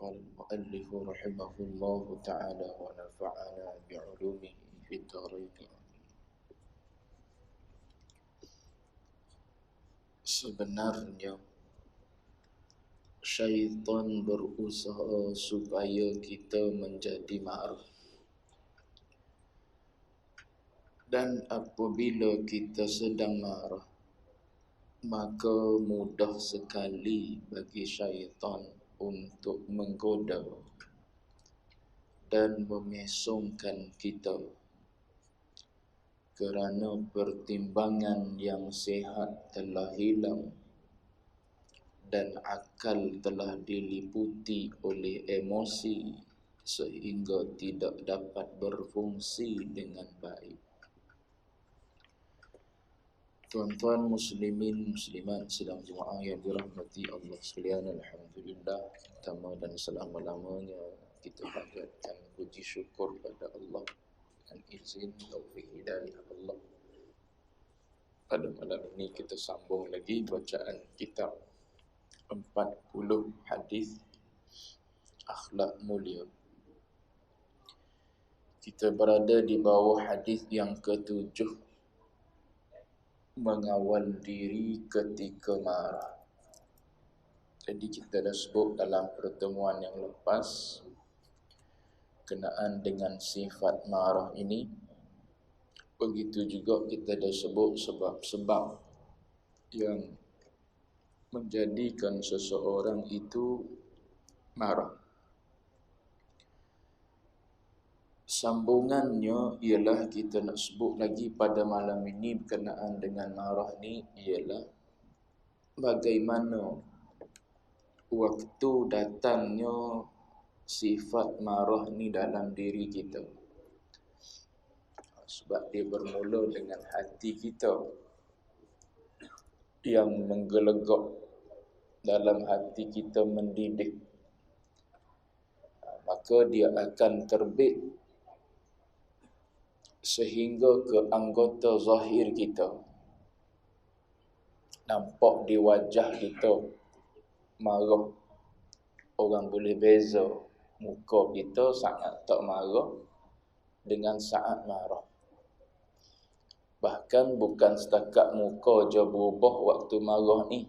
قال المؤلف رحمه الله تعالى ونفعنا بعلومه في الدارين. Sebenarnya syaitan berusaha supaya kita menjadi marah. Dan apabila kita sedang marah, maka mudah sekali bagi syaitan untuk menggoda dan memesongkan kita. Kerana pertimbangan yang sehat telah hilang dan akal telah diliputi oleh emosi sehingga tidak dapat berfungsi dengan baik. Tuan-tuan muslimin muslimat sedang jemaah yang dirahmati Allah sekalian, alhamdulillah, pertama dan selama-lamanya kita panjatkan puji syukur pada Allah dan izin taufik hidayah Allah. Pada malam ini kita sambung lagi bacaan kitab 40 hadis akhlak mulia. Kita berada di bawah hadis yang ke-7, mengawal diri ketika marah. Jadi kita dah sebut dalam pertemuan yang lepas kenaan dengan sifat marah ini. Begitu juga kita dah sebut sebab-sebab yang menjadikan seseorang itu marah. Sambungannya ialah kita nak sebut lagi pada malam ini berkenaan dengan marah ni ialah bagaimana waktu datangnya sifat marah ni dalam diri kita. Sebab dia bermula dengan hati kita yang menggelegak, dalam hati kita mendidih, maka dia akan terbit sehingga ke anggota zahir kita. Nampak di wajah kita marah. Orang boleh beza muka kita saat tak marah dengan saat marah. Bahkan bukan setakat muka je berubah waktu marah ni.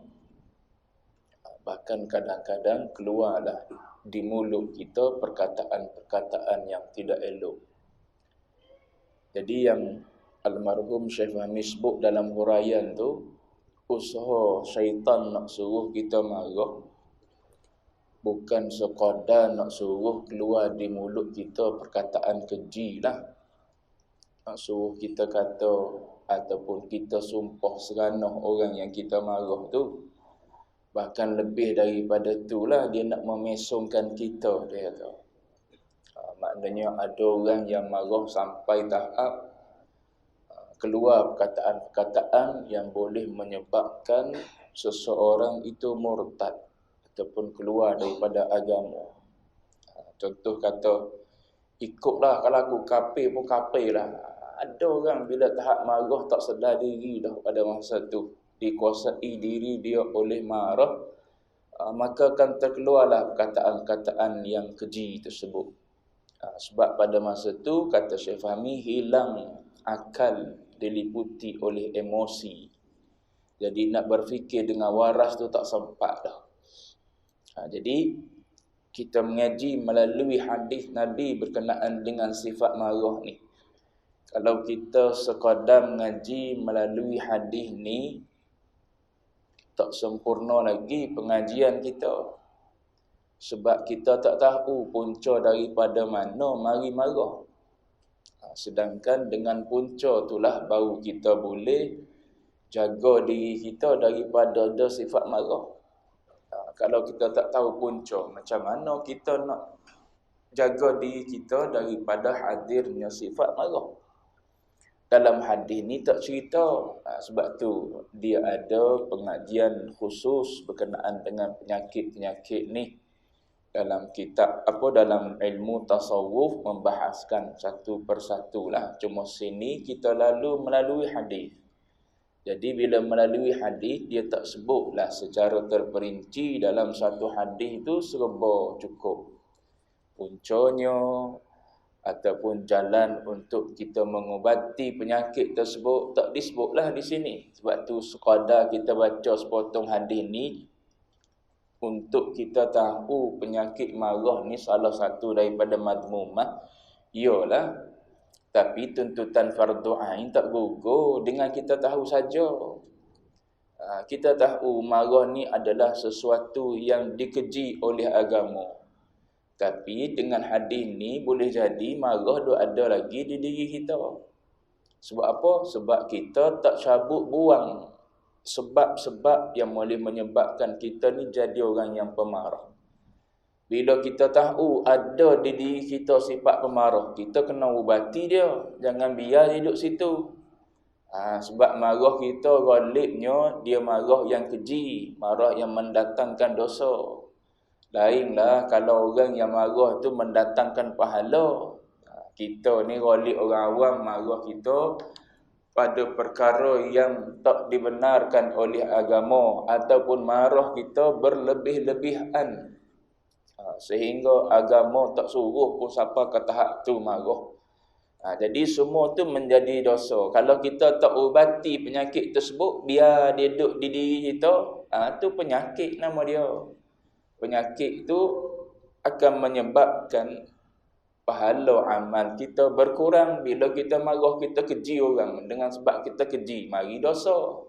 Bahkan kadang-kadang keluarlah di mulut kita perkataan-perkataan yang tidak elok. Jadi yang almarhum Syekh Fahmi sebut dalam huraian tu, usaha syaitan nak suruh kita marah bukan sekadar nak suruh keluar di mulut kita perkataan keji lah. Nak suruh kita kata ataupun kita sumpah seranah orang yang kita marah tu. Bahkan lebih daripada itulah dia nak memesongkan kita, dia kata. Maknanya ada orang yang marah sampai tahap keluar perkataan-perkataan yang boleh menyebabkan seseorang itu murtad ataupun keluar daripada agama. Contoh kata, ikutlah kalau aku kafir pun kafir lah. Ada orang bila tahap marah tak sedar diri dah pada masa tu, dikuasai diri dia oleh marah, maka akan terkeluarlah perkataan-perkataan yang keji tersebut. Sebab pada masa tu, kata Syekh Fahmi, hilang akal, diliputi oleh emosi. Jadi nak berfikir dengan waras tu tak sempat dah. Jadi kita mengaji melalui hadis Nabi berkenaan dengan sifat marah ni. Kalau kita sekadar mengaji melalui hadis ni, tak sempurna lagi pengajian kita. Sebab kita tak tahu punca daripada mana mari marah. Sedangkan dengan punca itulah baru kita boleh jaga diri kita daripada ada sifat marah. Kalau kita tak tahu punca, macam mana kita nak jaga diri kita daripada hadirnya sifat marah? Dalam hadis ni tak cerita. Sebab tu dia ada pengajian khusus berkenaan dengan penyakit-penyakit ni. Dalam kitab dalam ilmu tasawuf membahaskan satu persatu lah. Cuma sini kita lalu melalui hadis. Jadi bila melalui hadis, dia tak sebutlah secara terperinci dalam satu hadis itu serba cukup. Puncanya ataupun jalan untuk kita mengubati penyakit tersebut tak disebutlah di sini. Sebab tu sekadar kita baca sepotong hadis ni untuk kita tahu penyakit marah ni salah satu daripada madmumah. Iyalah, tapi tuntutan fardu ain tak gugur dengan kita tahu saja. Kita tahu marah ni adalah sesuatu yang dikeji oleh agama. Tapi dengan hadis ni boleh jadi marah ada lagi di diri kita. Sebab apa? Sebab kita tak cabut buang sebab-sebab yang boleh menyebabkan kita ni jadi orang yang pemarah. Bila kita tahu ada di diri kita sifat pemarah, kita kena ubati dia. Jangan biar dia duduk situ. Sebab marah kita ghalibnya dia marah yang keji, marah yang mendatangkan dosa. Lainlah kalau orang yang marah tu mendatangkan pahala. Kita ni ghalib orang awam marah kita pada perkara yang tak dibenarkan oleh agama ataupun marah kita berlebih-lebihan. Sehingga agama tak suruh pun siapa ke tahap tu marah. Jadi semua tu menjadi dosa. Kalau kita tak ubati penyakit tersebut, biar dia duduk di diri kita, tu penyakit nama dia. Penyakit itu akan menyebabkan pahala amal kita berkurang. Bila kita marah, kita keji orang. Dengan sebab kita keji, mari dosa.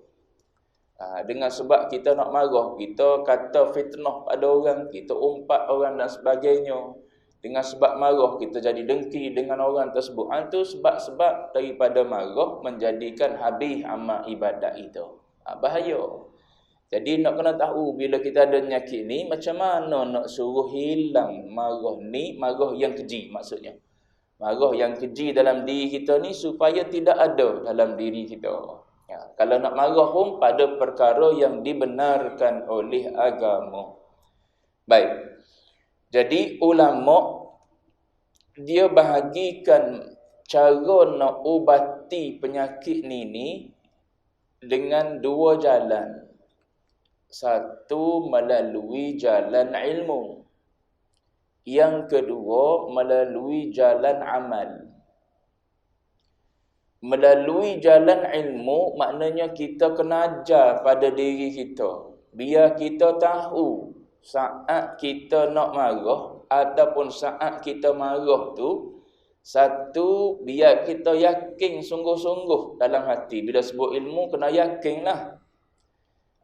Dengan sebab kita nak marah, kita kata fitnah pada orang, kita umpat orang dan sebagainya. Dengan sebab marah, kita jadi dengki dengan orang tersebut. Itu sebab-sebab daripada marah menjadikan habis amal ibadat itu. Bahaya. Jadi nak kena tahu bila kita ada penyakit ni, macam mana nak suruh hilang marah ni, marah yang keji maksudnya. Marah yang keji dalam diri kita ni supaya tidak ada dalam diri kita. Kalau nak marah pun pada perkara yang dibenarkan oleh agama. Baik. Jadi ulama dia bahagikan cara nak ubati penyakit ni dengan dua jalan. Satu melalui jalan ilmu. Yang kedua melalui jalan amal. Melalui jalan ilmu maknanya kita kena ajar pada diri kita. Biar kita tahu saat kita nak marah ataupun saat kita marah tu, satu, biar kita yakin sungguh-sungguh dalam hati. Bila sebut ilmu, kena yakinlah.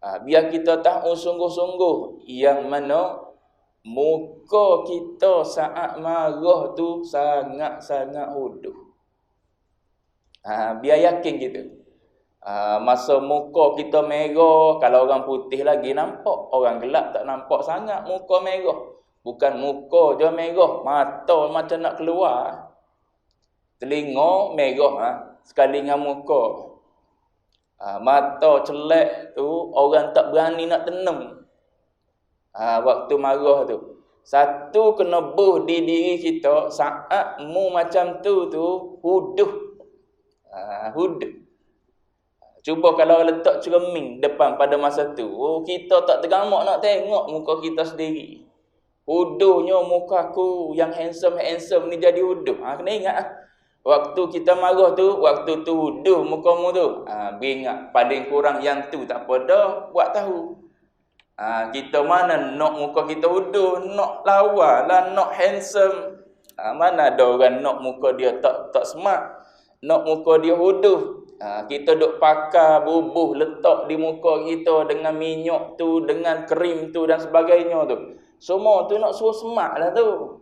Biar kita tahu sungguh-sungguh yang mana muka kita saat marah tu sangat-sangat huduh. Biar yakin gitu. Masa muka kita merah, kalau orang putih lagi nampak, orang gelap tak nampak sangat muka merah. Bukan muka je merah, mata macam nak keluar. Telinga merah sekali dengan muka. Mata celak tu orang tak berani nak tenung. Waktu marah tu. Satu kena buh di diri kita saat mu macam tu huduh. Huduh. Cuba kalau letak cermin depan pada masa tu, kita tak tergamak nak tengok muka kita sendiri. Huduhnya muka aku yang handsome ni jadi huduh. Kena ingat waktu kita marah tu, waktu tu huduh mukamu tu. Ingat paling kurang yang tu tak apa dah buat tahu. Kita mana nak muka kita huduh, nak lawa lah, nak handsome. Mana ada orang nak muka dia tak smart, nak muka dia huduh. Kita duk pakai bubuh letak di muka kita dengan minyak tu, dengan krim tu dan sebagainya tu. Semua tu nak suruh smart lah tu.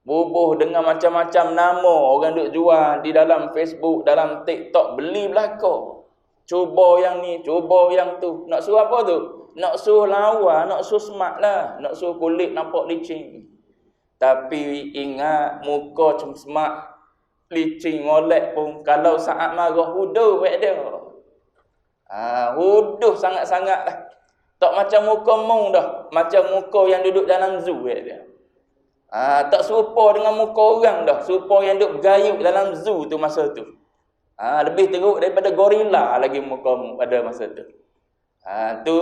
Bubuh dengan macam-macam nama orang duk jual di dalam Facebook, dalam TikTok, beli belaka. Cuba yang ni, cuba yang tu. Nak suruh apa tu? Nak suruh lawa, nak suruh smart lah. Nak suruh kulit nampak licin. Tapi ingat muka cuma smart, licin, molek pun kalau saat marah huduh wek dia. Huduh sangat-sangat lah. Tak macam muka mung dah. Macam muka yang duduk dalam zoo wek dia. Tak serupa dengan muka orang dah. Serupa yang duduk bergayut dalam zoo tu masa tu. Lebih teruk daripada gorila lagi muka pada masa tu. Tu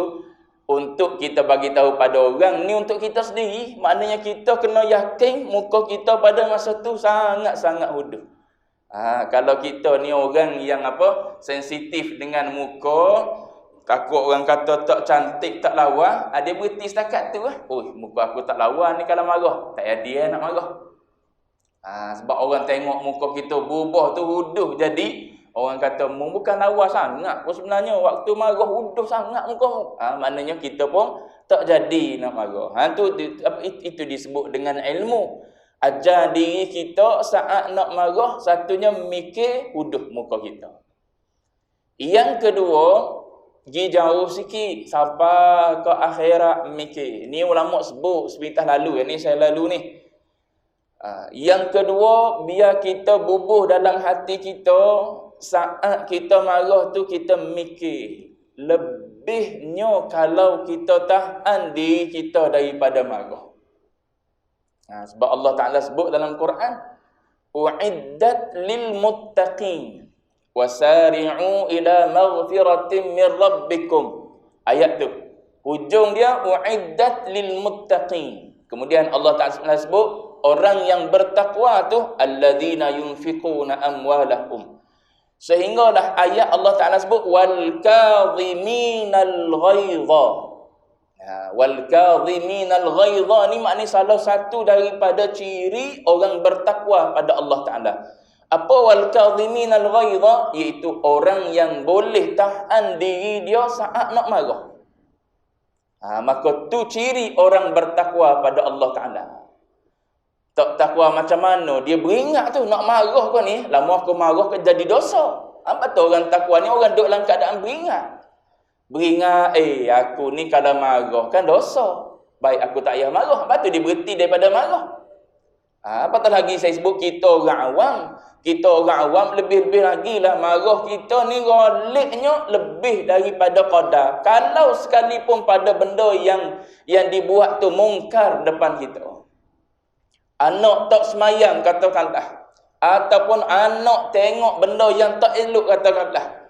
untuk kita bagi tahu pada orang ni, untuk kita sendiri, maknanya kita kena yakin muka kita pada masa tu sangat-sangat huduh. Kalau kita ni orang yang sensitif dengan muka, takut orang kata tak cantik, tak lawa, dia berhenti setakat tu muka aku tak lawa ni kalau marah, tak jadi nak marah. Sebab orang tengok muka kita berubah tu huduh, jadi orang kata bukan lawa sangat pun sebenarnya, waktu marah huduh sangat muka. Maknanya kita pun tak jadi nak marah. Itu disebut dengan ilmu. Ajar diri kita saat nak marah, satunya mikir huduh muka kita. Yang kedua, pergi jauh sikit sampai ke akhirat mikir. Ni ulama sebut sepintas lalu, ni saya lalu ni. Yang kedua, biar kita bubuh dalam hati kita, saat kita marah tu kita mikir. Lebihnya kalau kita tahan diri kita daripada marah. Sebab Allah Ta'ala sebut dalam Quran, u'iddat lil muttaqin wasari'u ila maghfiratin min rabbikum. Ayat tu, hujung dia u'iddat lil muttaqin. Kemudian Allah Ta'ala sebut orang yang bertakwa tu alladzina yunfiquna amwalahum. Sehinggalah ayat Allah Ta'ala sebut wal kadhiminal ghaidha. Wal kadhiminal ghaidha ni maknanya salah satu daripada ciri orang bertakwa pada Allah Ta'ala. Apa wal kadhiminal ghaidha? Iaitu orang yang boleh tahan diri dia saat nak marah. Maka tu ciri orang bertakwa pada Allah Ta'ala. Tak takwa macam mana? Dia beringat tu, nak marah kau ni, lama aku marah ke jadi dosa. Betul orang takwa ni, orang duduk dalam keadaan beringat. Beringat, aku ni kalau marah kan dosa. Baik aku tak payah marah. Lepas tu dia berhenti daripada marah. Apatah lagi saya sebut kita orang awam. Kita orang awam lebih-lebih lagi lah marah kita ni goliknya lebih daripada qadar. Kalau sekalipun pada benda yang dibuat tu mungkar depan kita. Anak tak semayang katakanlah, ataupun anak tengok benda yang tak elok katakanlah.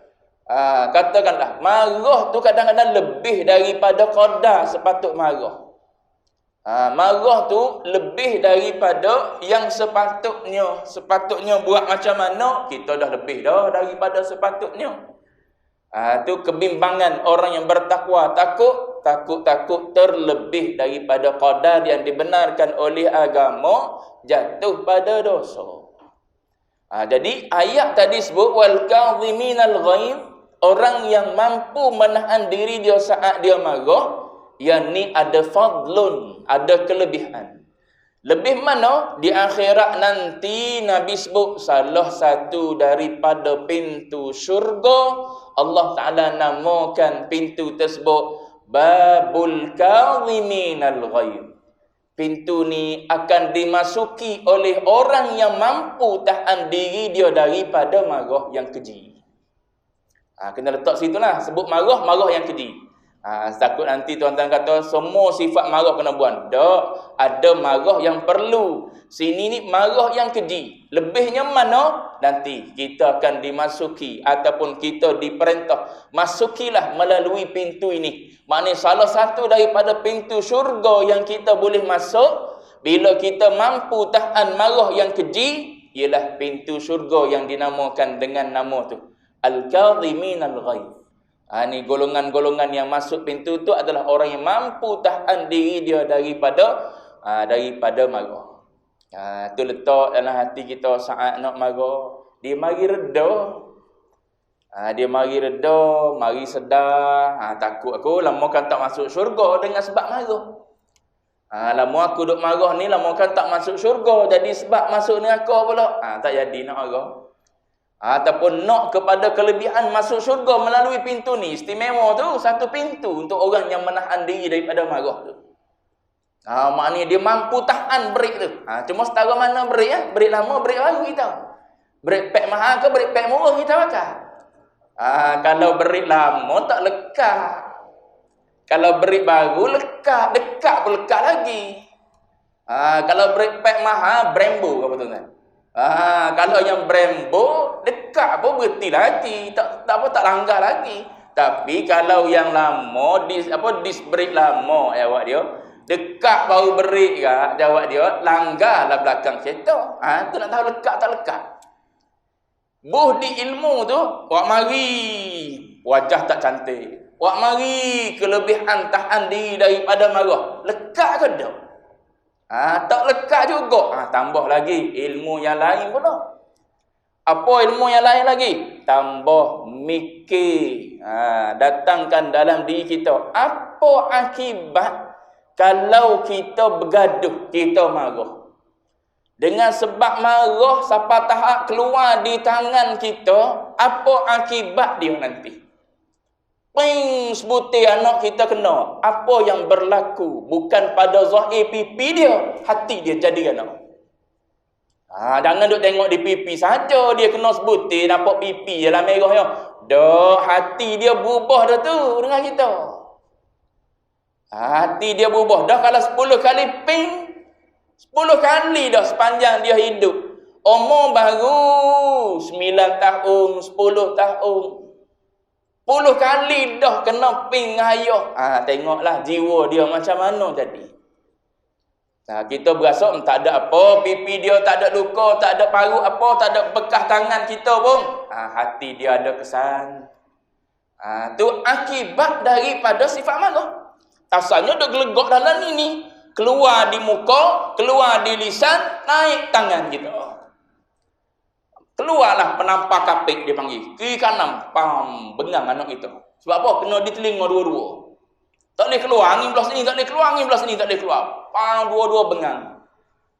Katakanlah marah tu kadang-kadang lebih daripada qadar sepatut marah. Marah tu lebih daripada yang sepatutnya buat macam mana, kita dah lebih dah daripada sepatutnya. Tu kebimbangan orang yang bertakwa, takut terlebih daripada qadar yang dibenarkan oleh agama, jatuh pada dosa. Jadi ayat tadi sebut wal kadhiminal ghaidh, orang yang mampu menahan diri dia saat dia marah, yang ni ada fadlun, ada kelebihan. Lebih mana? Di akhirat nanti Nabi sebut salah satu daripada pintu syurga, Allah Ta'ala namakan pintu tersebut babul kadhiminal ghaidh. Pintu ni akan dimasuki oleh orang yang mampu tahan diri dia daripada marah yang keji. Kena letak situ lah, sebut marah yang keji. Takut nanti tuan-tuan kata semua sifat marah kena buang. Tak, ada marah yang perlu. Sini ni marah yang keji. Lebihnya mana? Nanti kita akan dimasuki ataupun kita diperintah, masukilah melalui pintu ini. Maknanya salah satu daripada pintu syurga yang kita boleh masuk bila kita mampu tahan marah yang keji, ialah pintu syurga yang dinamakan dengan nama tu Al-Kadhiminal Ghaidh. Ni golongan-golongan yang masuk pintu tu adalah orang yang mampu tahan diri dia daripada marah. Tu letak dalam hati kita saat nak marah, dia mari reda. Dia mari reda, mari sedar. Takut aku lama kan tak masuk syurga dengan sebab marah. Lama aku duk marah ni, lama kan tak masuk syurga, jadi sebab masuk neraka pula. Tak jadi nak marah. Ataupun nak kepada kelebihan masuk syurga melalui pintu ni. Istimewa tu satu pintu untuk orang yang menahan diri daripada marah tu. Maknanya dia mampu tahan break tu. Cuma setara mana break ya? Break lama, break baru kita. Break pack mahal ke break pack murah kita pakai. Kalau break lama tak lekat. Kalau break baru lekat, dekat pun lekat lagi. Kalau break pack mahal, Brembo apa tuan-tuan? Kalau yang Brembo dekat pun berhenti lagi, tak langgar lagi. Tapi kalau yang lama disc brake lama jawab dia, dekat baru brake jawab dia, langgarlah belakang kereta. Tu nak tahu lekat tak lekat. Buh di ilmu tu, wak mari wajah tak cantik. Wak mari kelebihan tahan diri daripada marah. Lekat ke tak? Tak lekat juga. Tambah lagi ilmu yang lain pula. Apa ilmu yang lain lagi? Tambah mikir. Datangkan dalam diri kita. Apa akibat kalau kita bergaduh, kita marah? Dengan sebab marah sampai tahap keluar di tangan kita, apa akibat dia nanti? Ping sebutir anak kita kena. Apa yang berlaku? Bukan pada zahir pipi dia, hati dia jadi anak. Jangan duk tengok di pipi saja dia kena sebutir, nampak pipi je lah merah ya. Dah hati dia berubah dah tu dengan kita. Hati dia berubah. Dah kalau 10 kali ping, 10 kali dah sepanjang dia hidup. Umur baru 9 tahun, 10 tahun. 10 kali dah kena ping ayah. Tengoklah jiwa dia macam mana jadi. Kita berasa tak ada apa, pipi dia tak ada luka, tak ada paru apa, tak ada bekas tangan kita pun. Hati dia ada kesan. Tu akibat daripada sifat marah. Asalnya duk gelegak dalam ini. Keluar di muka, keluar di lisan, naik tangan kita. Keluarlah penampak kapik dia panggil. Kiri kanan, pam, bengang anak kita. Sebab apa? Kena di telinga dua-dua. Tak boleh keluar, angin belah sini, tak boleh keluar, angin belah sini, tak boleh keluar. Pam, dua-dua bengang.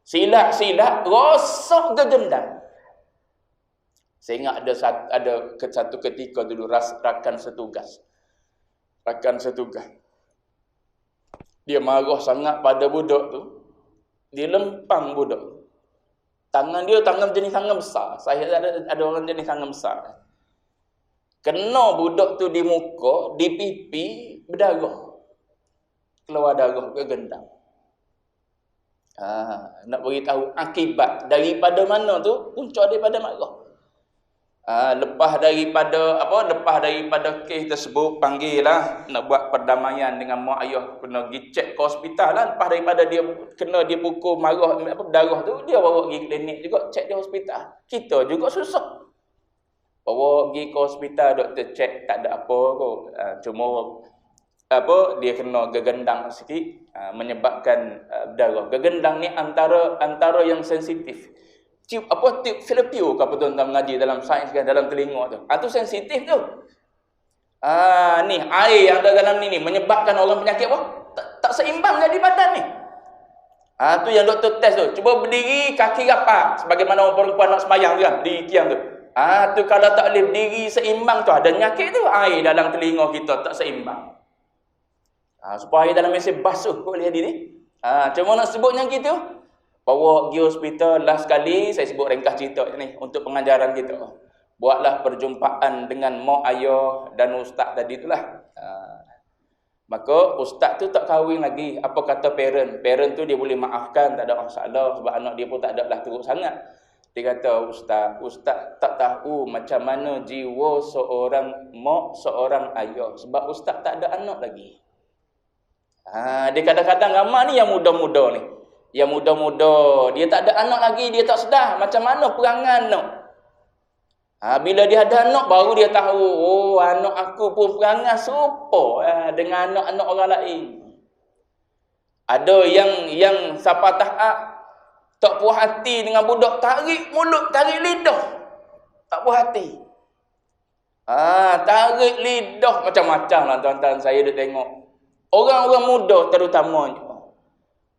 Silat-silat, rosak gegendang. Saya ingat ada satu ketika dulu rakan setugas. Dia marah sangat pada budak tu. Dia lempang budak. Tangan dia jenis tangan besar. Saya ada orang jenis tangan besar. Kena budak tu di muka, di pipi, berdarah. Keluar darah ke gendang. Nak beritahu akibat daripada mana tu? Punca daripada marah. Lepas daripada kes tersebut, panggillah nak buat perdamaian dengan mak ayah, kena pergi cek ke hospital lah. Lepas daripada dia kena dia pukul marah darah tu, dia bawa pergi klinik juga, cek di hospital. Kita juga susah bawa pergi ke hospital, doktor cek tak ada apa kot. Cuma dia kena gegendang sikit, menyebabkan darah. Gegendang ni antara yang sensitif. Tiup Filipio ke apa tuan-tuan mengaji dalam sains kan, dalam telinga tu. Tu sensitif tu. Ni air yang ada dalam ni menyebabkan orang penyakit apa? Tak seimbang jadi badan ni. Tu yang doktor test tu. Cuba berdiri kaki rapat sebagaimana orang perempuan nak sembahyang tu kan, di tiang tu. Tu kalau tak boleh berdiri seimbang tu ada penyakit tu. Air dalam telinga kita tak seimbang. Supaya air dalam mesin basuh kau boleh jadi ni. Cuma nak sebut yang gitu. Bawa pergi hospital last kali, saya sebut ringkas cerita ni untuk pengajaran kita. Buatlah perjumpaan dengan mak ayah dan ustaz tadi itulah. Maka ustaz tu tak kahwin lagi. Apa kata parent? Parent tu dia boleh maafkan, tak ada masalah sebab anak dia pun tak ada lah teruk sangat. Dia kata, ustaz tak tahu macam mana jiwa seorang mak, seorang ayah. Sebab ustaz tak ada anak lagi. Dia kadang-kadang ramai ni yang muda-muda ni. Yang muda-muda, dia tak ada anak lagi, dia tak sedar macam mana perangai anak. Bila dia ada anak, baru dia tahu, anak aku pun perangai serupa dengan anak-anak orang lain. Ada yang sampai tahap tak puas hati dengan budak, tarik mulut, tarik lidah. Tak puas hati. Tarik lidah macam-macam lah tuan-tuan, saya dah tengok. Orang-orang muda terutamanya.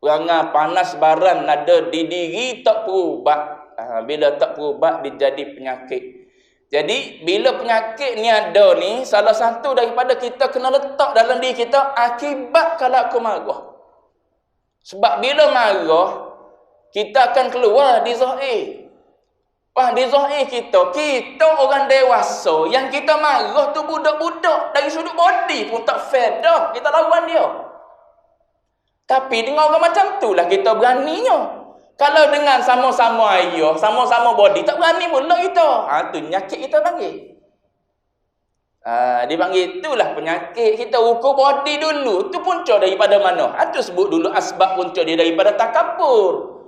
Perangai panas baran ada di diri tak berubat. Bila tak berubat, dia jadi penyakit. Jadi, bila penyakit ni ada ni, salah satu daripada kita kena letak dalam diri kita, akibat kalau aku marah. Sebab bila marah, kita akan keluar di zahir. Di zahir kita orang dewasa, yang kita marah tu budak-budak. Dari sudut body pun tak fair dah, kita lawan dia. Tapi dengan orang macam tu lah kita beraninya. Kalau dengan sama-sama ayah, sama-sama body, tak berani pula kita. Tu penyakit kita panggil. Dia panggil itulah penyakit kita. Ukur body dulu. Tu punca daripada mana? Tu sebut dulu asbab punca dia daripada takabur.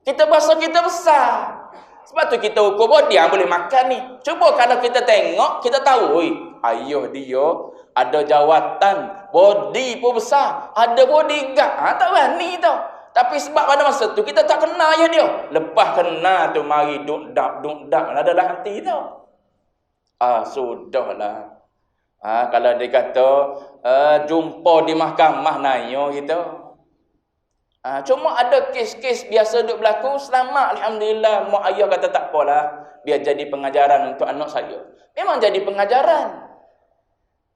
Kita bahasa kita besar. Sebab tu kita ukur body yang boleh makan ni. Cuba kalau kita tengok, kita tahu, ayah dia ada jawatan, body pun besar, ada bodyguard. Tak berani tau. Tapi sebab pada masa tu kita tak kenal ayah dia. Lepas kenal tu mari duk dak ada dalam hati tau. Sudahlah. Kalau dia kata jumpa di mahkamah nanya kita. Cuma ada kes-kes biasa duk berlaku, selamat alhamdulillah. Mak ayah kata tak apalah, biar jadi pengajaran untuk anak saya. Memang jadi pengajaran.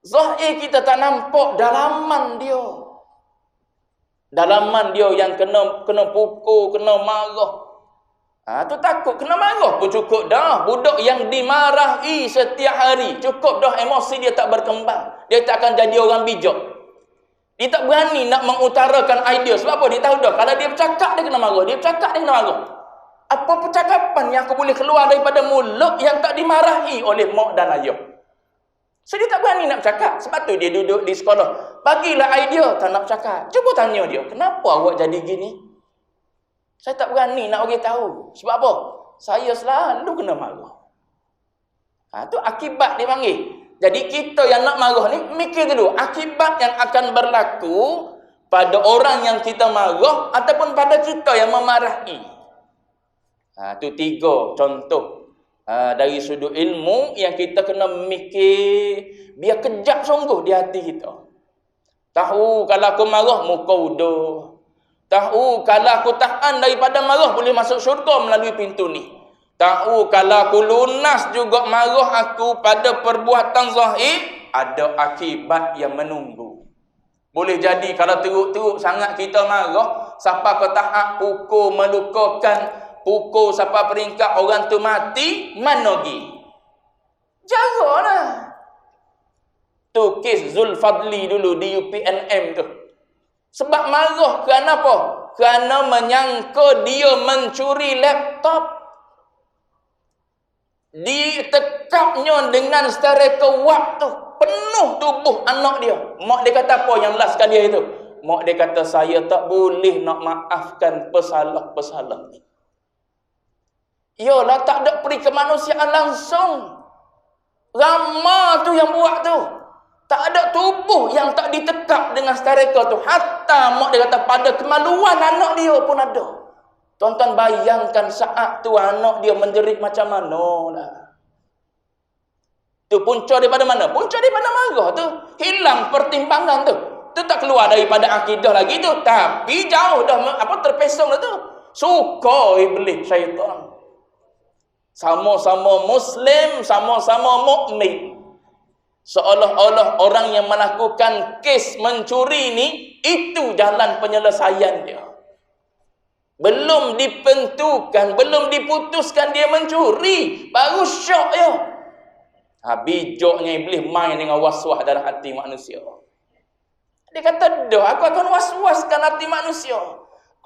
Zahir kita tak nampak dalaman dia. Dalaman dia yang kena pukul, kena marah. Tu takut kena marah pun cukup dah. Budak yang dimarahi setiap hari, cukup dah emosi dia tak berkembang. Dia tak akan jadi orang bijak. Dia tak berani nak mengutarakan idea. Sebab apa? Dia tahu dah, kalau dia bercakap dia kena marah. Dia bercakap dia kena marah. Apa percakapan yang aku boleh keluar daripada mulut yang tak dimarahi oleh mak dan ayah? So dia tak berani nak bercakap. Sebab tu dia duduk di sekolah. Bagilah idea, tak nak bercakap. Cuba tanya dia, kenapa awak jadi gini? Saya tak berani nak bagi tahu. Sebab apa? Saya selalu kena marah. Tu akibat dia panggil. Jadi kita yang nak marah ni, mikir dulu. Akibat yang akan berlaku pada orang yang kita marah ataupun pada kita yang memarahi. Tu 3 contoh. Dari sudut ilmu yang kita kena mikir biar kejap sungguh di hati kita. Tahu kalau aku marah muka udah. Tahu kalau aku tahan daripada marah boleh masuk syurga melalui pintu ni. Tahu kalau aku lunas juga marah aku pada perbuatan zahir, ada akibat yang menunggu. Boleh jadi kalau teruk-teruk sangat kita marah, sampai ke tahap pukul melukakan, pukul sampai peringkat orang tu mati, mana pergi? Jagalah. Tu kes Zulfadli dulu di UPNM tu. Sebab marah kerana apa? Kerana menyangka dia mencuri laptop. Ditekapnya dengan secara kewak tu. Penuh tubuh anak dia. Mak dia kata apa yang last kali itu? Mak dia kata, saya tak boleh nak maafkan pesalah-pesalah ni. Yalah, tak ada peri kemanusiaan langsung. Rama tu yang buat tu. Tak ada tubuh yang tak ditekap dengan stereka tu. Hatta mak dia kata pada kemaluan anak dia pun ada. Tuan-tuan bayangkan saat tu anak dia menjerit macam mana lah. Tu punca daripada mana? Punca daripada marah tu. Hilang pertimbangan tu. Tu tak keluar daripada akidah lagi tu. Tapi jauh dah terpesong dah tu. Suka iblis syaitan. Sama-sama Muslim, sama-sama mukmin. Seolah-olah orang yang melakukan kes mencuri ni, itu jalan penyelesaian dia. Belum ditentukan, belum diputuskan dia mencuri, baru syok dia. Bijaknya iblis main dengan was-was dalam hati manusia. Dia kata, dah aku akan was-waskan hati manusia.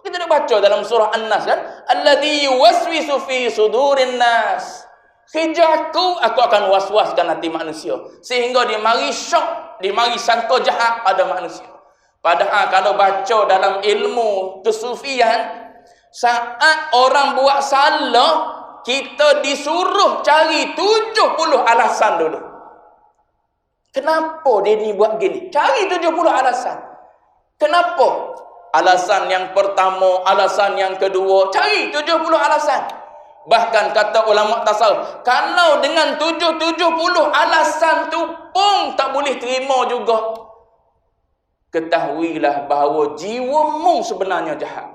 Kita dah baca dalam surah An-Nas kan, alladzi yuwaswisu fi sudurin nas. Hijaku aku akan was-waskan hati manusia sehingga dia mari syok, dia mari sangka jahat pada manusia. Padahal kalau baca dalam ilmu kesufian, saat orang buat salah, kita disuruh cari 70 alasan dulu. Kenapa dia ni buat gini? Cari 70 alasan. Kenapa? Alasan yang pertama, alasan yang kedua, cari 70 alasan. Bahkan kata ulama tasawuf, kalau dengan 70 alasan tu pun tak boleh terima juga, ketahuilah bahawa jiwamu sebenarnya jahat.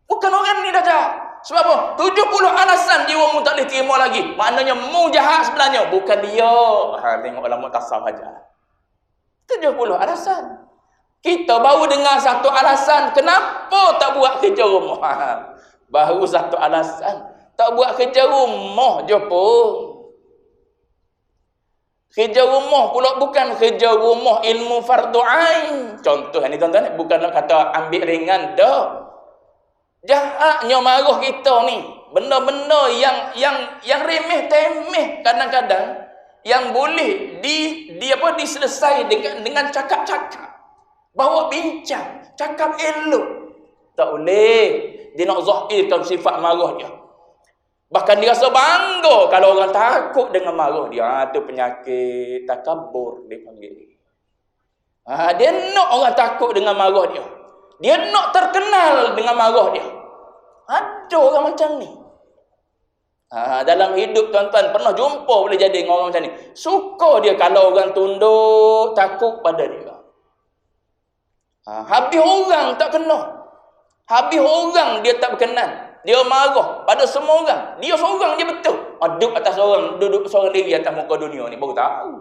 Bukan orang ni dah jahat. Sebab apa? 70 alasan jiwamu tak boleh terima lagi. Maknanya mu jahat sebenarnya, bukan dia. Tengok ulama tasawuf aja. 70 alasan. Kita baru dengar satu alasan, kenapa tak buat kerja rumah? Baru satu alasan, tak buat kerja rumah je pun. Kerja rumah pula bukan kerja rumah ilmu fardu ain. Contoh ni tuan-tuan, bukan nak kata ambil ringan dah. Jahatnya marah kita ni. Benda-benda yang remeh-temeh kadang-kadang yang boleh diselesai dengan cakap-cakap. Bawa bincang, cakap elok. Tak boleh. Dia nak zahirkan sifat marah dia. Bahkan dia rasa bangga kalau orang takut dengan marah dia. Tu penyakit takabur dia panggil. Dia nak orang takut dengan marah dia. Dia nak terkenal dengan marah dia. Ada orang macam ni. Dalam hidup tuan-tuan pernah jumpa boleh jadi dengan orang macam ni. Suka dia kalau orang tunduk, takut pada dia. Habis orang tak kena. Habis orang dia tak berkenan. Dia marah pada semua orang. Dia seorang je betul. Duduk seorang diri atas muka dunia ni baru tahu.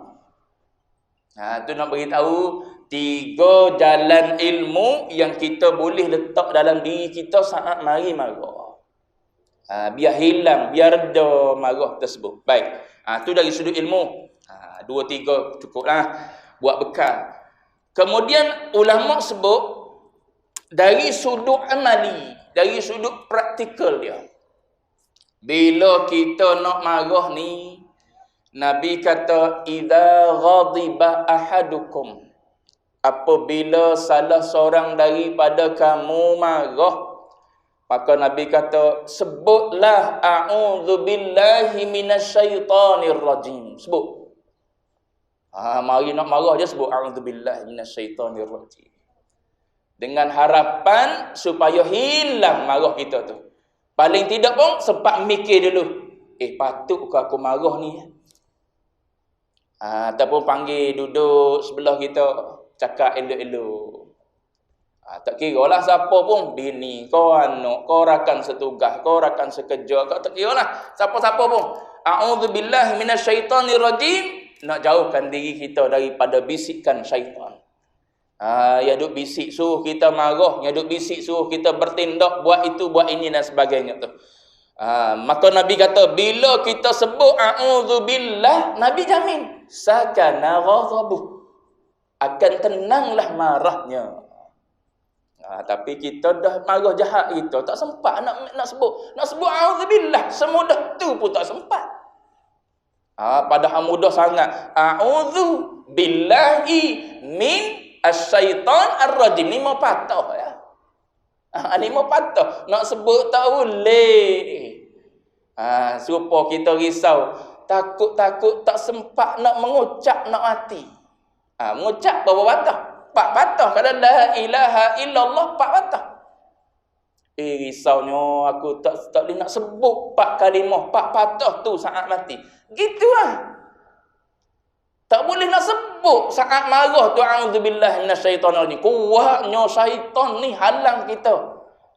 Tu nak beritahu 3 jalan ilmu yang kita boleh letak dalam diri kita saat mari marah. Biar hilang, biar reda marah tersebut. Baik. Tu dari sudut ilmu. 2-3 cukuplah buat bekal. Kemudian ulama sebut dari sudut amali, dari sudut praktikal dia. Bila kita nak marah ni, Nabi kata idza ghadiba ahadukum, apabila salah seorang daripada kamu marah, maka Nabi kata sebutlah a'udzubillahi minasyaitonir rajim. Sebut. Mari nak marah dia sebut a'udzubillahi minasyaitonir rajim. Dengan harapan supaya hilang marah kita tu. Paling tidak pun sempat mikir dulu. Patut ke aku marah ni? Ataupun panggil duduk sebelah kita, cakap elok-elok. Tak kira lah siapa pun. Bini, kau anak, kau rakan setugas, kau rakan sekerja. Kau tak kira lah siapa-siapa pun. A'udzubillahi minasyaitonir rajim. Nak jauhkan diri kita daripada bisikan syaitan. Ya duk bisik suruh kita marah, ya duk bisik suruh kita bertindak, buat itu, buat ini dan sebagainya tu. Maka Nabi kata bila kita sebut a'udzubillah, Nabi jamin sakana ghadabuh, akan tenanglah marahnya. Tapi kita dah marah jahat kita, tak sempat nak sebut a'udzubillah, semudah tu pun tak sempat. Padahal mudah sangat. A'udzu billahi min asyaitan ar-rajim. Ni mau patah ya. Ni mau patah. Nak sebut tak boleh. Supaya kita risau. Takut-takut tak sempat nak mengucap, nak mati. Mengucap berapa patah? 4 patah. Kalau la ilaha illallah 4 patah. Risaunya aku tak boleh nak sebut 4 kalimah, 4 patah tu saat mati. Gitulah. Tak boleh nak sebut saat marah tu a'udzubillahi minasyaitonir rajim. Kuatnya syaitan ni halang kita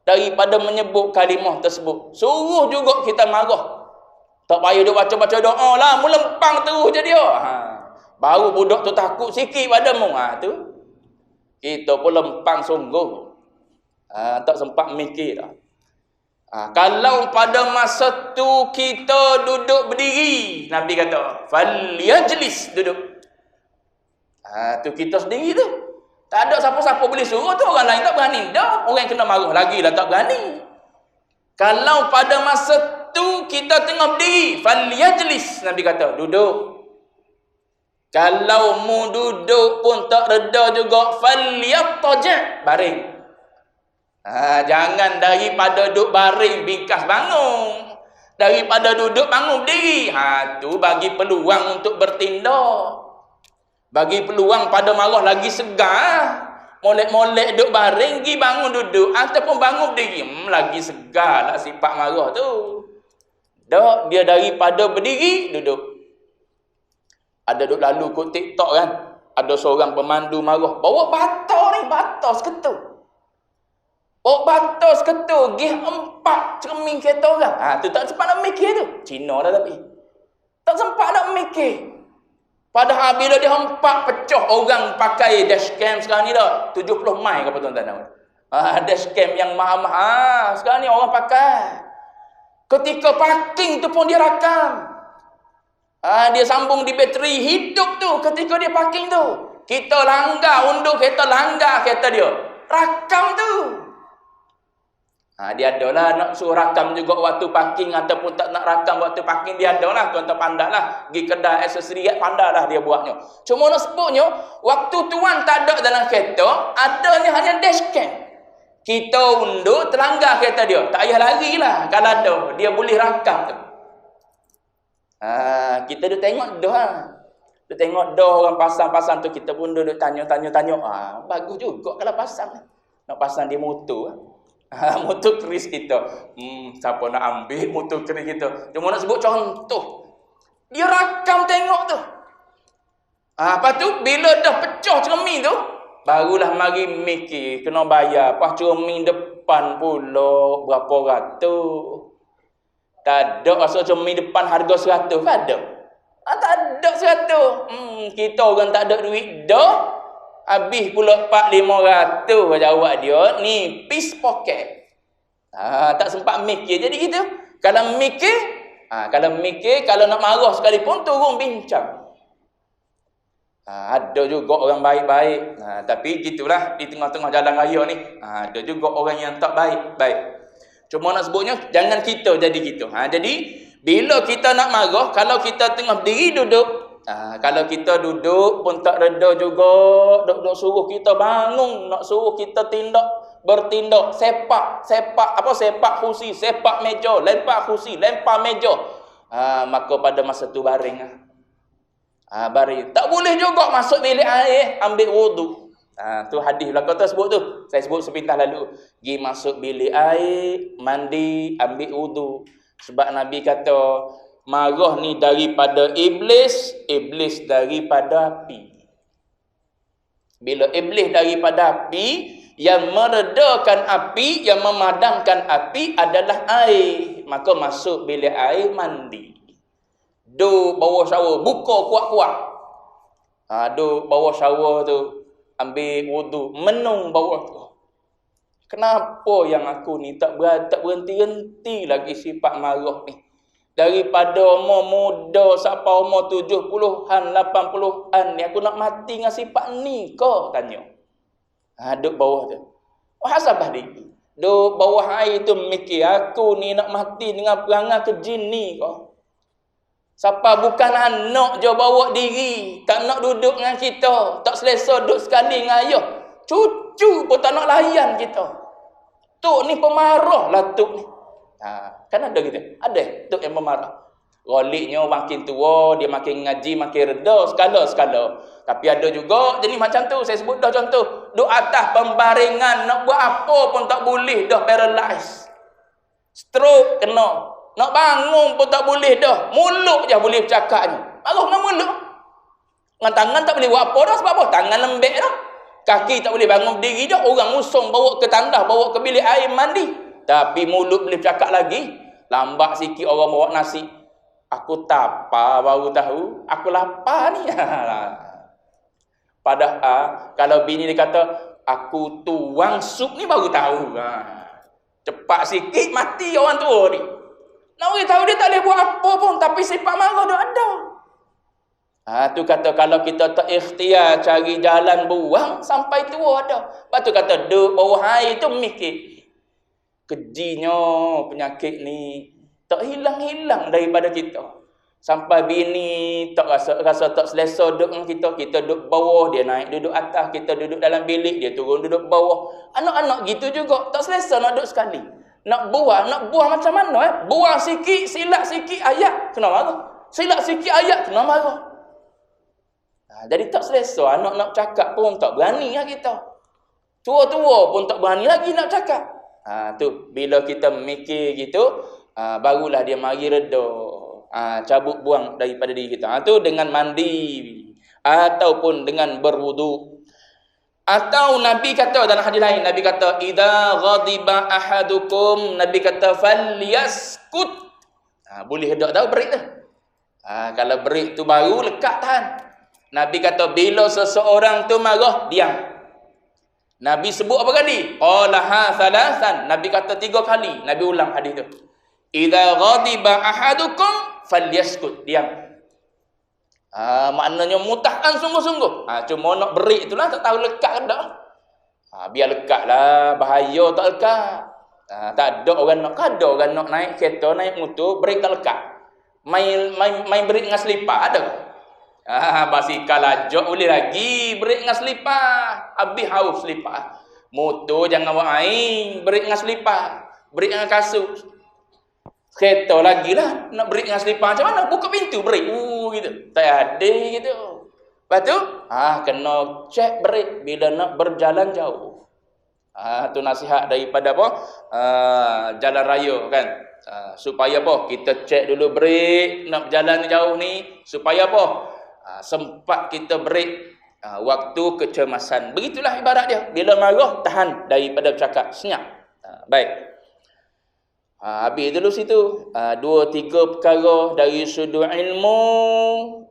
daripada menyebut kalimah tersebut. Suruh juga kita marah. Tak payah dia baca-baca doa lah, mu lempang terus je dia. Baru budak tu takut sikit padamu. Tu kita pun lempang sungguh. Tak sempat mikir dah. Kalau pada masa tu kita duduk berdiri, Nabi kata falyajlis, duduk. Tu kita sendiri tu. Tak ada siapa-siapa boleh suruh tu, orang lain tak berani. Dah, orang yang kena marah lagi lah tak berani. Kalau pada masa tu kita tengah berdiri, falyajlis, Nabi kata duduk. Kalau mu duduk pun tak reda juga, falyattaji', baring. Jangan daripada duduk baring bingkas bangun. Daripada duduk bangun berdiri. Tu bagi peluang untuk bertindak. Bagi peluang pada marah lagi segar. Molek-molek duduk baring, pergi bangun duduk. Ataupun bangun berdiri. Lagi segar lah sifat marah tu. Tak, dia daripada berdiri, duduk. Ada duduk lalu kot TikTok kan. Ada seorang pemandu marah. Bawa bata ni, bata seketul. Batas ketul, gih 4 cermin kereta orang. Tu tak sempat nak mikir tu. Cina dah tapi. Tak sempat nak mikir. Padahal bila dia 4 pecah orang pakai dashcam sekarang ni dah. 70 mai ke apa tuan-tuan. Dashcam yang mahal-mahal. Sekarang ni orang pakai. Ketika parking tu pun dia rakam. Dia sambung di bateri hidup tu ketika dia parking tu. Kita langgar, undur kereta langgar kereta dia. Rakam tu. Dia ada lah nak suruh rakam juga waktu parking ataupun tak nak rakam waktu parking, dia ada lah. Tuan-tuan pandai lah. Pergi kedai aksesori pandai lah dia buatnya. Cuma nak sebutnya, waktu tuan tak ada dalam kereta, adanya hanya dashcam. Kita undur, terlanggar kereta dia. Tak payah lari lah. Kalau ada, dia boleh rakam tu. Kita duk tengok dah lah. Duk tengok dah orang pasang-pasang tu, kita pun duk tanya. Bagus juga kalau pasang. Nak pasang di motor lah. Motor keris kita. Siapa nak ambil motor keris kita? Cuma nak sebut contoh. Dia rakam tengok tu. Lepas tu, bila dah pecah cermin tu, barulah mari mikir, kena bayar. Lepas cermin depan pula, berapa ratus. Tak ada rasa cermin depan harga 100 kan ada? Tak ada 100. Kita orang tak ada duit dah. Habis pula 400-500 jawab dia, nipis poket. Tak sempat mikir. Jadi gitu. Kalau mikir, kalau nak marah sekalipun turun bincang. Ada juga orang baik-baik. Tapi gitulah di tengah-tengah jalan raya ni. Ada juga orang yang tak baik. Cuma nak sebutnya, jangan kita jadi gitu. Jadi bila kita nak marah, kalau kita tengah berdiri duduk, kalau kita duduk pun tak reda juga, duk suruh kita bangun, nak suruh kita bertindak, sepak kursi, sepak meja, lempar kursi, lempar meja. Maka pada masa tu baring. Baring. Tak boleh juga masuk bilik air, ambil wudu. Tu hadis belakang tu sebut tu. Saya sebut sepintas lalu. Pergi masuk bilik air, mandi, ambil wudu. Sebab Nabi kata, marah ni daripada iblis daripada api. Bila iblis daripada api, yang meredakan api, yang memadamkan api adalah air. Maka masuk bilik air, mandi. Duk bawa shower, buka kuat-kuat. Duk bawa shower tu, ambil wudu, menung bawah tu. Kenapa yang aku ni tak berhenti-henti lagi sifat marah ni? Daripada umur muda sampai umur 70-an, 80-an ni, aku nak mati dengan sifat ni kau? Tanya. Duk bawah tu. Hasabah dia. Duk bawah air tu mikir, aku ni nak mati dengan perangai kejin ni kau. Siapa bukan anak je bawa diri, tak nak duduk dengan kita, tak selesa duduk sekali dengan ayah. Cucu pun tak nak layan kita. Tok ni pemarah lah tok ni. Kan ada gitu. Ada tok yang pemarah. Goliknya makin tua, dia makin ngaji, makin reda skala-skala. Tapi ada juga jenis macam tu. Saya sebut dah contoh. Duk atas pembaringan, nak buat apa pun tak boleh dah, paralyzed. Stroke kena. Nak bangun pun tak boleh dah. Mulut je boleh bercakap ni. Marah dengan mulut. Dengan tangan tak boleh buat apa dah. Sebab apa? Tangan lembek dah. Kaki tak boleh bangun berdiri dah. Orang musung bawa ke tandas, bawa ke bilik air mandi. Tapi mulut boleh bercakap lagi. Lambat sikit orang bawa nasi. Aku tapar baru tahu. Aku lapar ni. Padahal kalau bini dia kata, aku tuang sup ni baru tahu. Cepat sikit mati orang tua ni. Nak orang tahu dia tak boleh buat apa pun. Tapi sifat marah dia ada. Tu kata kalau kita tak ikhtiar cari jalan buang, sampai tua ada. Lepas tu kata duduk bawah air tu mikir. Kejinya penyakit ni tak hilang-hilang daripada kita. Sampai bini tak rasa tak selesa duduk dengan kita. Kita duduk bawah, dia naik duduk atas. Kita duduk dalam bilik, dia turun duduk bawah. Anak-anak gitu juga. Tak selesa nak duduk sekali. Nak buah macam mana? Buah sikit, silap sikit ayat, kena marah. Silap sikit ayat, kena marah. Jadi tak selesa. Anak nak cakap pun tak berani lah kita. Tua-tua pun tak berani lagi nak cakap. Tu bila kita mikir gitu, barulah dia mari reda. Cabut buang daripada diri kita. Tu dengan mandi ataupun dengan berwudu. Atau Nabi kata dalam hadis lain, Nabi kata idza ghadiba ahadukum, Nabi kata falyaskut. Boleh hendak tahu berik tu. Kalau berik tu baru lekat tahan. Nabi kata bila seseorang tu marah, diam. Nabi sebut apa kali? Qalaha thalathan. Nabi kata 3 kali. Nabi ulang hadis tu. Idza ghadiba ahadukum falyaskut, diam. Maknanya mutahan sungguh-sungguh. Cuma nak berik itulah tak tahu lekat ke tak. Biar lekat lah, bahaya tak lekat. Tak ada orang nak, ada orang nak naik kereta, naik motor, brake lekat. Main brake dengan selipar ada ke? Basikal lajak boleh lagi, brake dengan selipar. Habis haus selipar. Motor jangan buat main, brake dengan selipar. Brake dengan kasut. Kereta lagi lah, nak brake dengan selipar macam mana? Buka pintu brake. Gitu. Tak ada gitu. Lepas tu, kena check brake bila nak berjalan jauh. Tu nasihat daripada apa? Jalan raya kan. Supaya apa? Kita check dulu brake nak berjalan jauh ni. Supaya apa? Sempat kita brake waktu kecemasan. Begitulah ibarat dia. Bila marah, tahan daripada bercakap. Senyap. Baik. Habis dulu situ. 2-3 perkara dari sudut ilmu.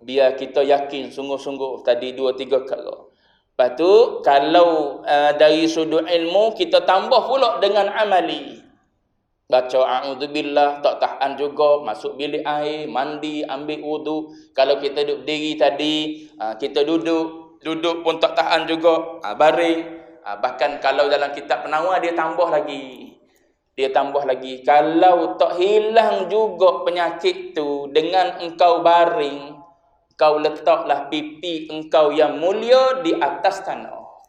Biar kita yakin sungguh-sungguh tadi 2-3 perkara. Lepas tu, kalau dari sudut ilmu, kita tambah pula dengan amali. Baca a'udzubillah, tak tahan juga, masuk bilik air, mandi, ambil wudu. Kalau kita duduk diri tadi, kita duduk pun tak tahan juga, baring. Bahkan kalau dalam kitab penawar, dia tambah lagi. Kalau tak hilang juga penyakit tu dengan engkau baring, kau letaklah pipi engkau yang mulia di atas tanah.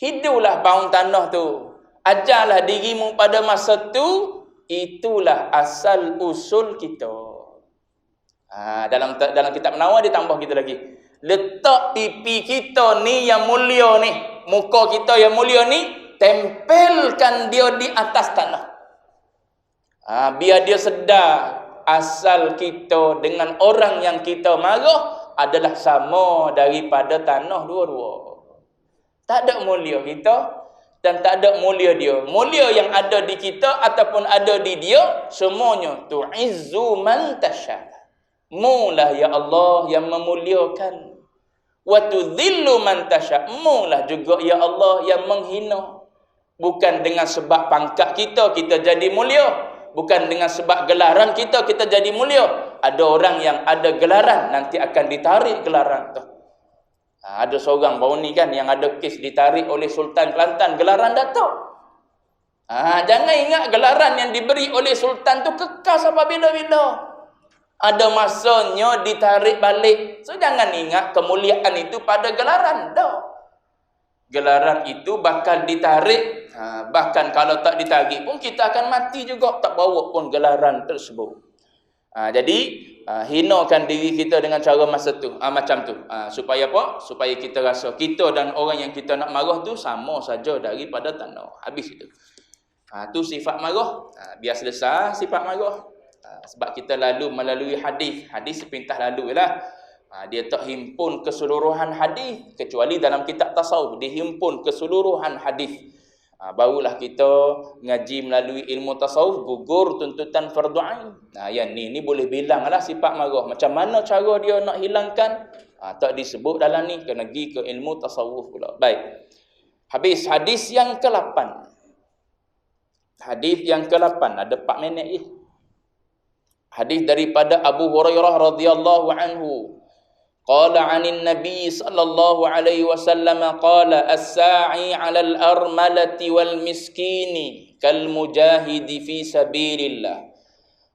Hiduplah bawang tanah tu. Ajarlah dirimu pada masa tu. Itulah asal usul kita. Dalam kitab Penawar dia tambah kita lagi. Letak pipi kita ni yang mulia ni, muka kita yang mulia ni, tempelkan dia di atas tanah. Biar dia sedar asal kita dengan orang yang kita marah adalah sama daripada tanah dua-dua. Tak ada mulia kita dan tak ada mulia dia. Mulia yang ada di kita ataupun ada di dia, semuanya tu'izzu man tasha. Mulah ya Allah yang memuliakan. Wa tudhillu man tasha. Mulah juga ya Allah yang menghina. Bukan dengan sebab pangkat kita jadi mulia. Bukan dengan sebab gelaran kita jadi mulia. Ada orang yang ada gelaran, nanti akan ditarik gelaran tu. Ada seorang baru ni kan yang ada kes ditarik oleh Sultan Kelantan, gelaran Datuk. Jangan ingat gelaran yang diberi oleh Sultan tu kekal sampai bila-bila. Ada masanya ditarik balik. So jangan ingat kemuliaan itu pada gelaran. Tak. Gelaran itu bakal ditarik. Bahkan kalau tak ditarik pun kita akan mati juga. Tak bawa pun gelaran tersebut. Jadi hinakan diri kita dengan cara masa tu, macam tu. Supaya apa? Supaya kita rasa kita dan orang yang kita nak marah tu sama saja daripada tanah. Habis itu. Tu sifat marah. Biar selesai sifat marah. Sebab kita lalu melalui hadis sepintas lalu lah. Dia tak himpun keseluruhan hadis kecuali dalam kitab tasawuf dihimpun keseluruhan hadis. Barulah kita ngaji melalui ilmu tasawuf gugur tuntutan fardu ain. Yang ni boleh bilanglah sifat marah. Macam mana cara dia nak hilangkan? Tak disebut dalam ni, kena pergi ke ilmu tasawuf pula. Baik. Habis hadis yang ke-8. Hadis yang ke-8 ada 4 minit je. Hadis daripada Abu Hurairah radhiyallahu anhu. Qala 'anin Nabi sallallahu alaihi wasallam qala as-sa'i 'alal armalati wal miskini kal mujahidi fi sabilillah.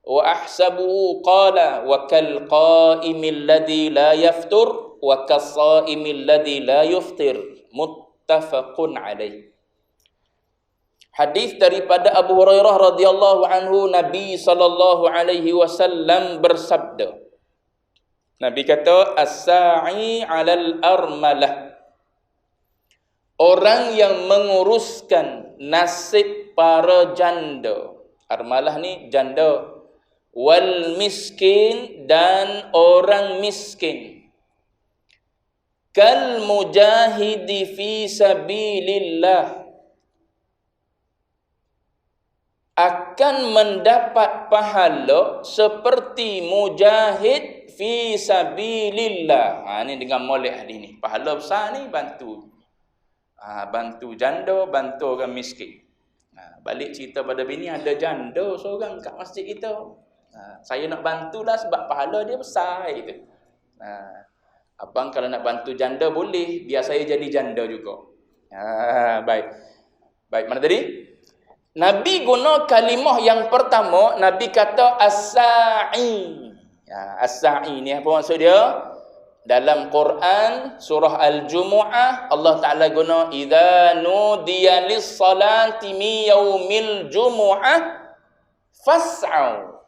Wa ahsabuhu qala wa kal qa'imil ladzi la yaftur wa kas-sha'imil ladzi la yuftir. Muttafaqun alaih. Hadis daripada Abu Hurairah radhiyallahu anhu, Nabi sallallahu alaihi wasallam bersabda. Nabi kata as-sa'i 'alal armalah. Orang yang menguruskan nasib para janda. Armalah ni janda. Wal miskin dan orang miskin. Kal mujahidi fi sabilillah. Akan mendapat pahala seperti mujahid fi sabilillah. Ni dengan molek hadis ni. Pahala besar ni bantu. Bantu janda, bantu orang miskin. Balik cerita pada bini, ada janda seorang kat masjid kita. Saya nak bantulah sebab pahala dia besar gitu. Abang kalau nak bantu janda boleh, biar saya jadi janda juga. Baik. Baik, mana tadi? Nabi guna kalimah yang pertama, Nabi kata as-sa'i. Ya, as-sa'i ni apa maksud dia? Dalam Quran surah Al-Jumu'ah Allah Taala guna idza nudiya lis-salati mi yaumil jumu'ah fas'au.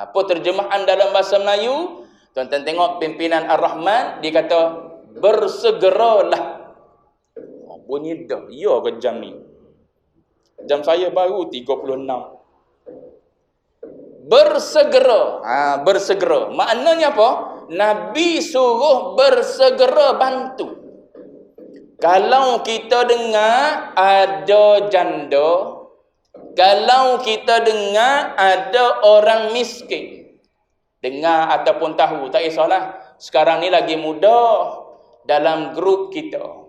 Apa terjemahan dalam bahasa Melayu? Tuan-tuan tengok pimpinan Ar-Rahman dia kata bersegeralah. Bunyi dah. Ya ke jam ni? Jam saya baru 36. Bersegera. Bersegera. Maknanya apa? Nabi suruh bersegera bantu. Kalau kita dengar ada janda, kalau kita dengar ada orang miskin, dengar ataupun tahu, tak kisahlah. Sekarang ni lagi mudah dalam grup kita.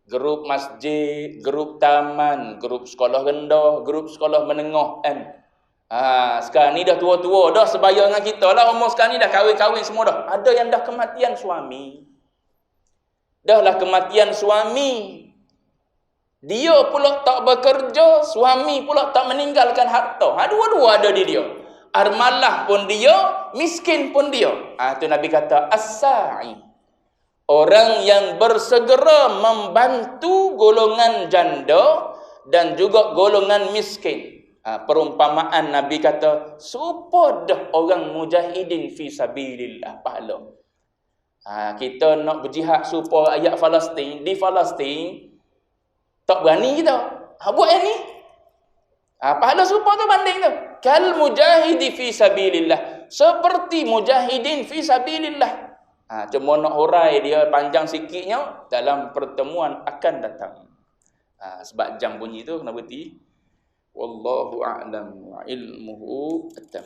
Grup masjid, grup taman, grup sekolah rendah, grup sekolah menengah kan. Sekarang ni dah tua-tua dah sebaya dengan kita lah. Umur sekarang ni dah kahwin-kahwin semua dah. Ada yang dah kematian suami. Dah lah kematian suami. Dia pula tak bekerja, suami pula tak meninggalkan harta. Dua-dua ada di dia. Armalah pun dia, miskin pun dia. Tu Nabi kata as-sa'i. Orang yang bersegera membantu golongan janda dan juga golongan miskin. Perumpamaan Nabi kata, serupa dah orang mujahidin fi sabilillah pahala. Kita nak berjihad supaya ayat Palestin, di Palestin, tak berani kita. Buat yang ni. Pahala serupa tu banding tu. Kal mujahidi fi sabilillah. Seperti mujahidin fi sabilillah. Cuma nak hurai dia panjang sikitnya dalam pertemuan akan datang. Sebab jam bunyi tu kena berhenti. Wallahu a'lam wa ilmuhu atam.